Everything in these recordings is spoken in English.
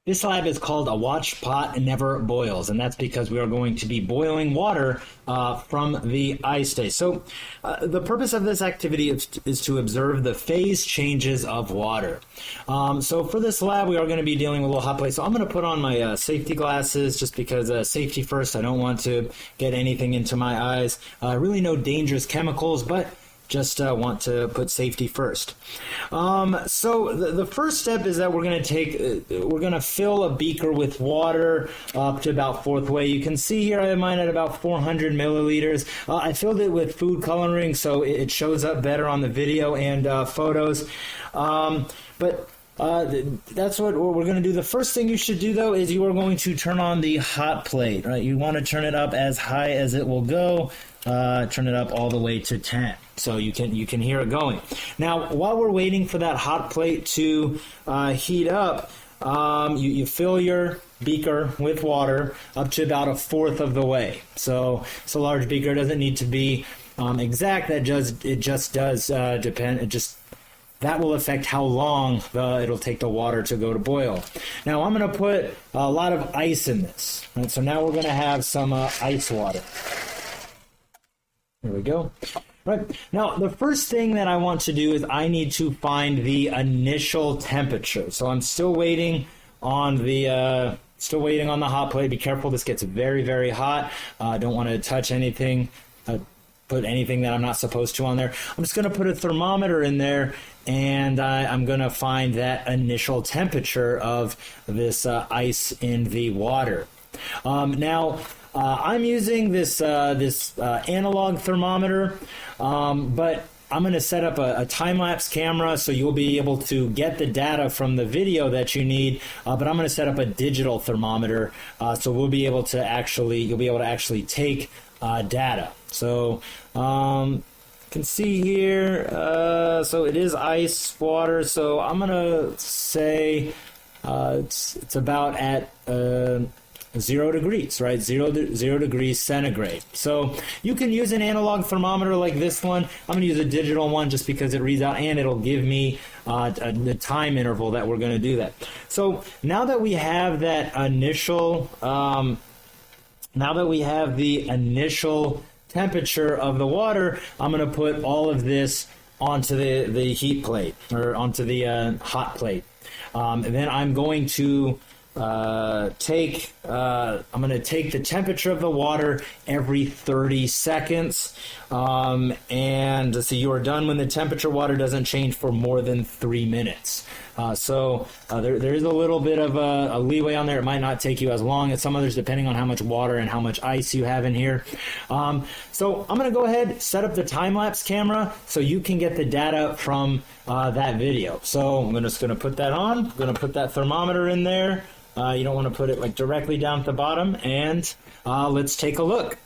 This lab is called A Watch Pot Never Boils, and that's because we are going to be boiling water from the ice stage. So the purpose of this activity is to observe the phase changes of water. So for this lab, we are going to be dealing with a little hot plate. So I'm going to put on my safety glasses just because safety first. I don't want to get anything into my eyes. Really no dangerous chemicals, but just want to put safety first. So the first step is that we're going to fill a beaker with water up to about fourth way. You can see here I have mine at about 400 milliliters. I filled it with food coloring so it shows up better on the video and photos. But that's what we're going to do. The first thing you should do, though, is you are going to turn on the hot plate. Right? You want to turn it up as high as it will go. Turn it up all the way to 10, so you can hear it going. Now, while we're waiting for that hot plate to heat up, you fill your beaker with water up to about a fourth of the way. So it's a large beaker. It doesn't need to be exact. It just does depend. That will affect how long it'll take the water to go to boil. Now I'm going to put a lot of ice in this. Right? So now we're going to have some ice water. There we go. Right. Now, the first thing that I want to do is I need to find the initial temperature. So I'm still waiting on the hot plate. Be careful, this gets very, very hot. Don't want to touch anything, put anything that I'm not supposed to on there. I'm just going to put a thermometer in there, and I'm going to find that initial temperature of this ice in the water. Now, I'm using this analog thermometer, but I'm going to set up a time-lapse camera so you'll be able to get the data from the video that you need, but I'm going to set up a digital thermometer so you'll be able to actually take data. So you can see here, so it is ice water, so I'm going to say it's about at 0 degrees, right? 0 degrees centigrade. So you can use an analog thermometer like this one. I'm going to use a digital one just because it reads out and it'll give me the time interval that we're going to do that. So now that we have that initial, temperature of the water, I'm going to put all of this onto the heat plate or onto the hot plate. And then I'm going to take the temperature of the water every 30 seconds, and so you are done when the temperature water doesn't change for more than 3 minutes. So there is a little bit of a leeway on there. It might not take you as long as some others, depending on how much water and how much ice you have in here. So I'm going to go ahead, set up the time-lapse camera so you can get the data from that video. So I'm just going to put that on. I'm going to put that thermometer in there. You don't want to put it like directly down at the bottom, and let's take a look.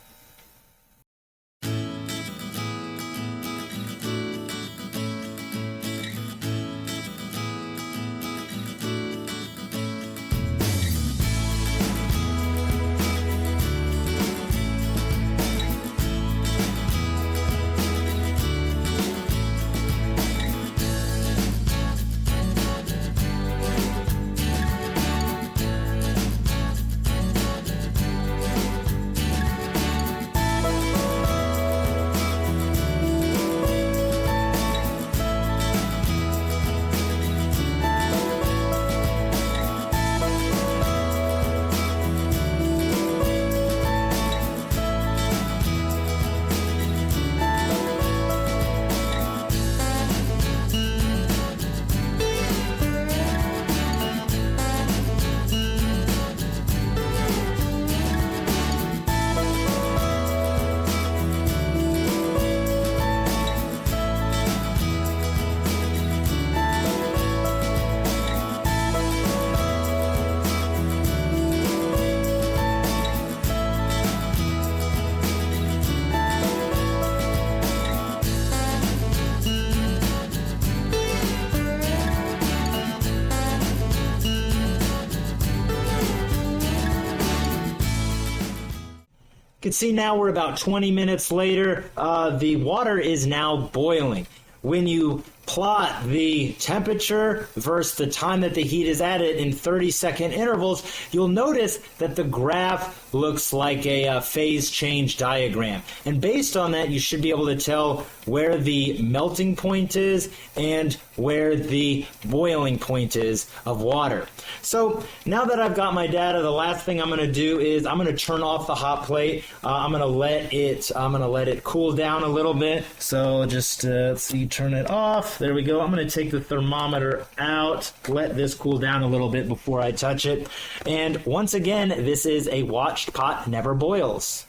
You can see now we're about 20 minutes later. The water is now boiling. When you plot the temperature versus the time that the heat is added in 30-second intervals, you'll notice that the graph looks like a phase change diagram. And based on that, you should be able to tell where the melting point is and where the boiling point is of water. So now that I've got my data, the last thing I'm going to do is I'm going to turn off the hot plate. I'm going to let it cool down a little bit. So just let's see, turn it off. There we go. I'm going to take the thermometer out, let this cool down a little bit before I touch it. And once again, this is a watched pot never boils.